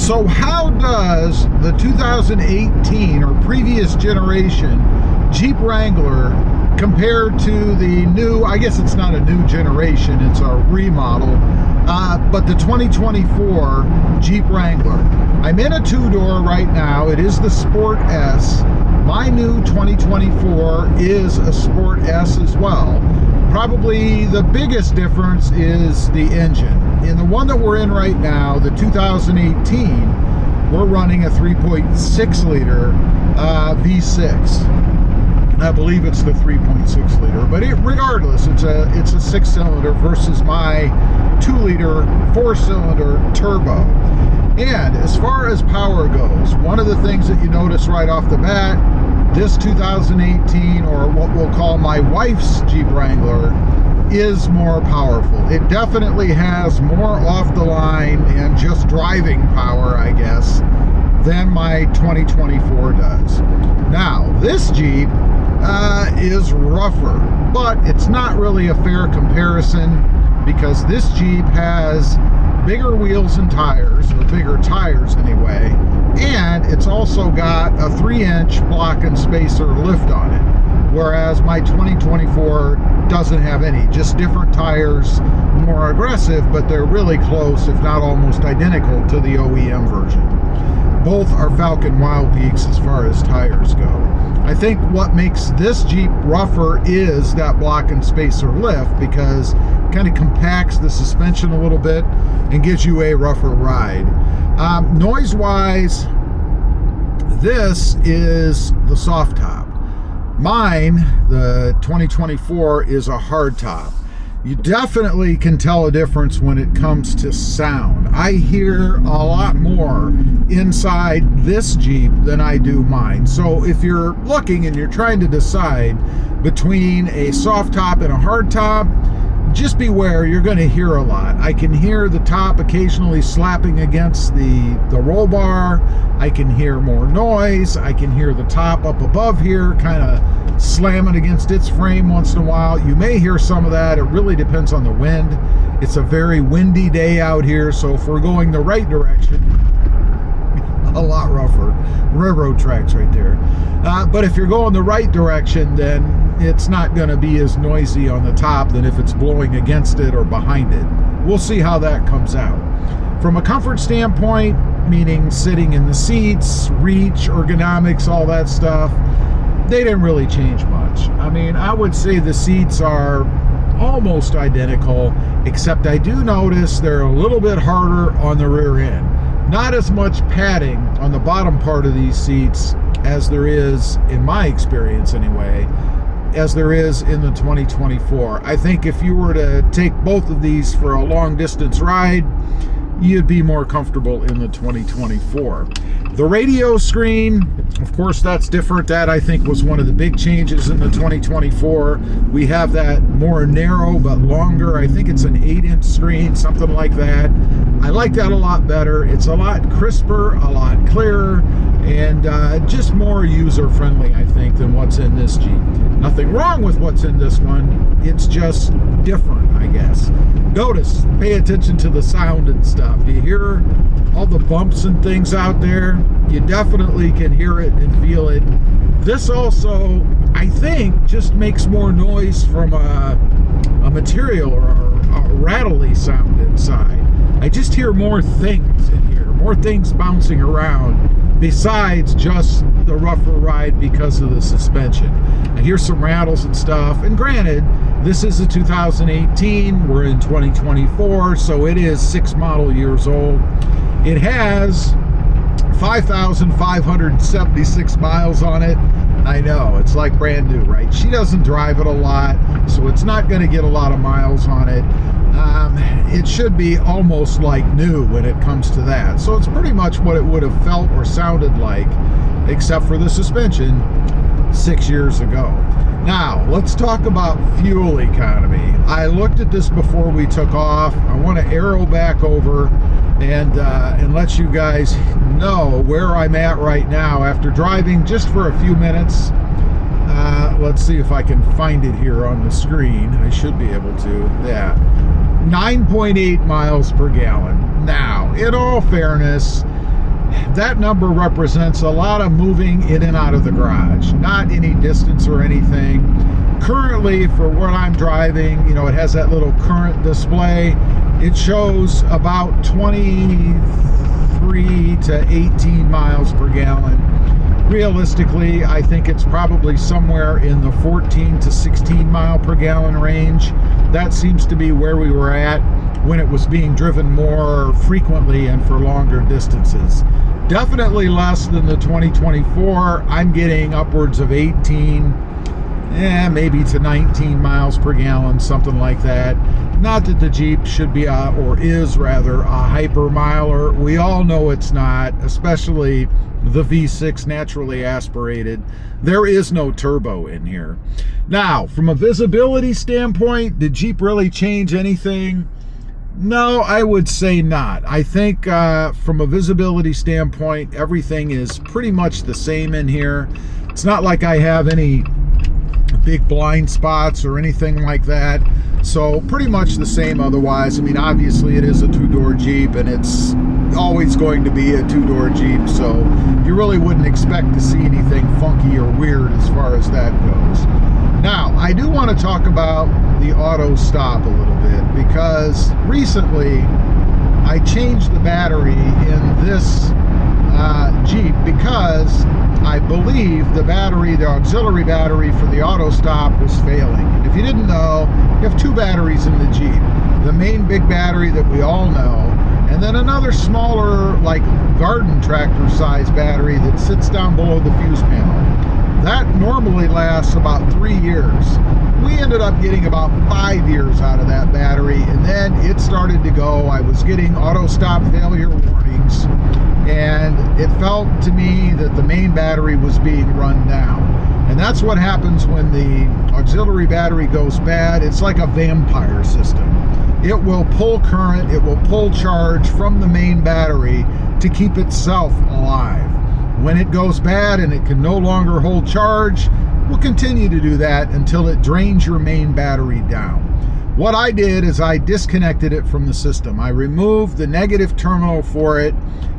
So how does the 2018 or previous generation Jeep Wrangler compare to the new, I guess it's not a new generation, it's a remodel, but the 2024 Jeep Wrangler? I'm in a two-door right now. It is the Sport S. My new 2024 is a Sport S as well. Probably the biggest difference is the engine. In the one that we're in right now, the 2018, we're running a 3.6 liter V6. I believe it's the 3.6 liter, but regardless, it's a 6-cylinder versus my 2-liter 4-cylinder turbo. And as far as power goes, one of the things that you notice right off the bat, this 2018, or what we'll call my wife's Jeep Wrangler, is more powerful. It definitely has more off the line and just driving power, I guess, than my 2024 does. Now, this Jeep is rougher, but it's not really a fair comparison because this Jeep has bigger wheels and tires, or bigger tires anyway, and it's also got a 3-inch block and spacer lift on it, whereas my 2024 doesn't have any. Just different tires, more aggressive, but they're really close, if not almost identical, to the OEM version. Both are Falcon Wild Peaks as far as tires go. I think what makes this Jeep rougher is that block and spacer lift, because it kind of compacts the suspension a little bit and gives you a rougher ride. Noise-wise, this is the soft top. Mine, the 2024, is a hard top. You definitely can tell a difference when it comes to sound. I hear a lot more inside this Jeep than I do mine. So if you're looking and you're trying to decide between a soft top and a hard top, just beware, you're going to hear a lot. I can hear the top occasionally slapping against the roll bar. I can hear more noise. I can hear the top up above here kind of slamming against its frame once in a while. You may hear some of that. It really depends on the wind. It's a very windy day out here, so if we're going the right direction, a lot rougher. Railroad tracks right there. But if you're going the right direction, then it's not going to be as noisy on the top than if it's blowing against it or behind it. We'll see how that comes out. From a comfort standpoint, meaning sitting in the seats, reach, ergonomics, all that stuff, they didn't really change much. I mean, I would say the seats are almost identical, except I do notice they're a little bit harder on the rear end. Not as much padding on the bottom part of these seats as there is, in my experience anyway, as there is in the 2024. I think if you were to take both of these for a long distance ride, you'd be more comfortable in the 2024. The radio screen, of course, that's different. That, I think, was one of the big changes in the 2024. We have that more narrow but longer. I think it's an 8-inch screen, something like that. I like that a lot better. It's a lot crisper, a lot clearer, and just more user-friendly, I think, than what's in this Jeep. Nothing wrong with what's in this one. It's just different, I guess. Notice, pay attention to the sound and stuff. Do you hear all the bumps and things out there? You definitely can hear it and feel it. This also, I think, just makes more noise from a material or a rattly sound inside. I just hear more things in here, more things bouncing around besides just the rougher ride because of the suspension. I hear some rattles and stuff, and granted, this is a 2018, we're in 2024, so it is 6 model years old. It has 5,576 miles on it. I know, it's like brand new, right? She doesn't drive it a lot, so it's not going to get a lot of miles on it. It should be almost like new when it comes to that. So it's pretty much what it would have felt or sounded like, except for the suspension 6 years ago. Now, let's talk about fuel economy. I looked at this before we took off. I want to arrow back over and let you guys know where I'm at right now after driving just for a few minutes. Let's see if I can find it here on the screen. I should be able to. Yeah, 9.8 miles per gallon. Now, in all fairness, that number represents a lot of moving in and out of the garage, not any distance or anything. Currently, for what I'm driving, you know, it has that little current display. It shows about 23 to 18 miles per gallon. Realistically, I think it's probably somewhere in the 14 to 16 mile per gallon range. That seems to be where we were at when it was being driven more frequently and for longer distances. Definitely less than the 2024. I'm getting upwards of 18, maybe to 19 miles per gallon, something like that. Not that the Jeep should be, or is rather, a hyper miler. We all know it's not, especially the V6 naturally aspirated. There is no turbo in here. Now, from a visibility standpoint, did Jeep really change anything? No, I would say not. I think from a visibility standpoint, everything is pretty much the same in here. It's not like I have any big blind spots or anything like that. So pretty much the same otherwise. I mean, obviously it is a two-door Jeep and it's always going to be a two-door Jeep. So you really wouldn't expect to see anything funky or weird as far as that goes. Now, I do want to talk about the auto stop a little bit because recently I changed the battery in this Jeep because I believe the battery, the auxiliary battery for the auto stop was failing. And if you didn't know, you have two batteries in the Jeep. The main big battery that we all know, and then another smaller, like garden tractor size battery that sits down below the fuse panel. That normally lasts about 3 years. We ended up getting about 5 years out of that battery, and then it started to go. I was getting auto stop failure warnings, and it felt to me that the main battery was being run down. And that's what happens when the auxiliary battery goes bad. It's like a vampire system. It will pull current, it will pull charge from the main battery to keep itself alive. When it goes bad and it can no longer hold charge, we'll continue to do that until it drains your main battery down. What I did is I disconnected it from the system. I removed the negative terminal for it,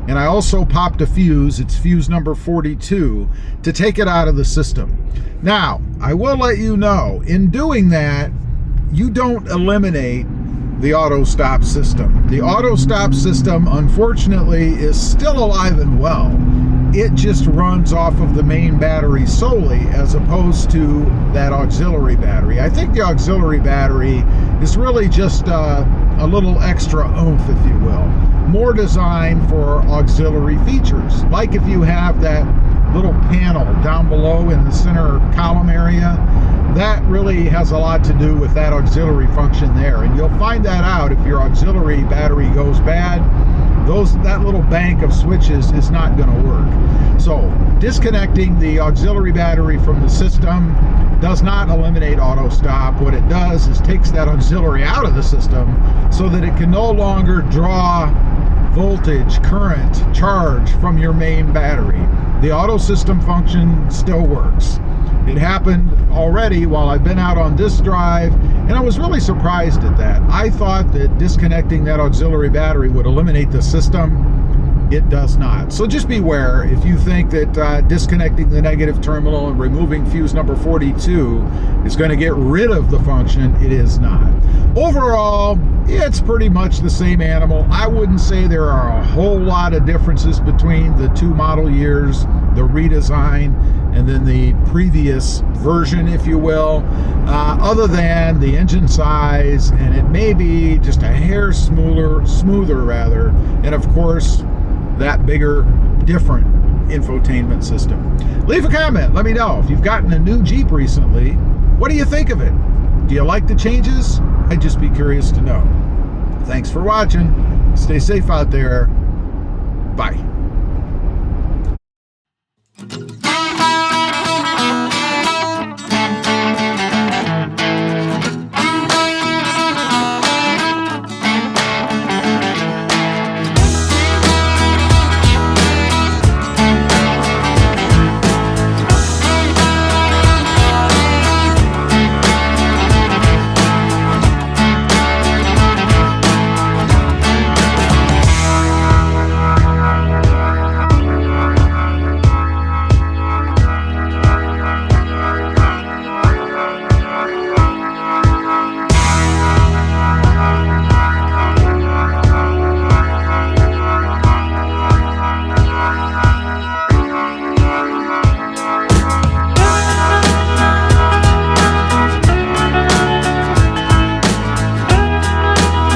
and I also popped a fuse, it's fuse number 42, to take it out of the system. Now, I will let you know, in doing that, you don't eliminate the auto stop system. The auto stop system, unfortunately, is still alive and well. It just runs off of the main battery solely as opposed to that auxiliary battery. I think the auxiliary battery is really just a little extra oomph, if you will. More designed for auxiliary features. Like if you have that little panel down below in the center column area, that really has a lot to do with that auxiliary function there. And you'll find that out if your auxiliary battery goes bad. That little bank of switches is not going to work. So disconnecting the auxiliary battery from the system does not eliminate auto stop. What it does is takes that auxiliary out of the system so that it can no longer draw voltage, current, charge from your main battery. The auto system function still works. It happened already while I've been out on this drive, and I was really surprised at that. I thought that disconnecting that auxiliary battery would eliminate the system. It does not. So just beware if you think that disconnecting the negative terminal and removing fuse number 42 is going to get rid of the function. It is not. Overall, it's pretty much the same animal. I wouldn't say there are a whole lot of differences between the two model years, the redesign, and then the previous version, if you will, other than the engine size, and it may be just a hair smoother rather, and of course, that bigger, different infotainment system. Leave a comment. Let me know if you've gotten a new Jeep recently. What do you think of it? Do you like the changes? I'd just be curious to know. Thanks for watching. Stay safe out there.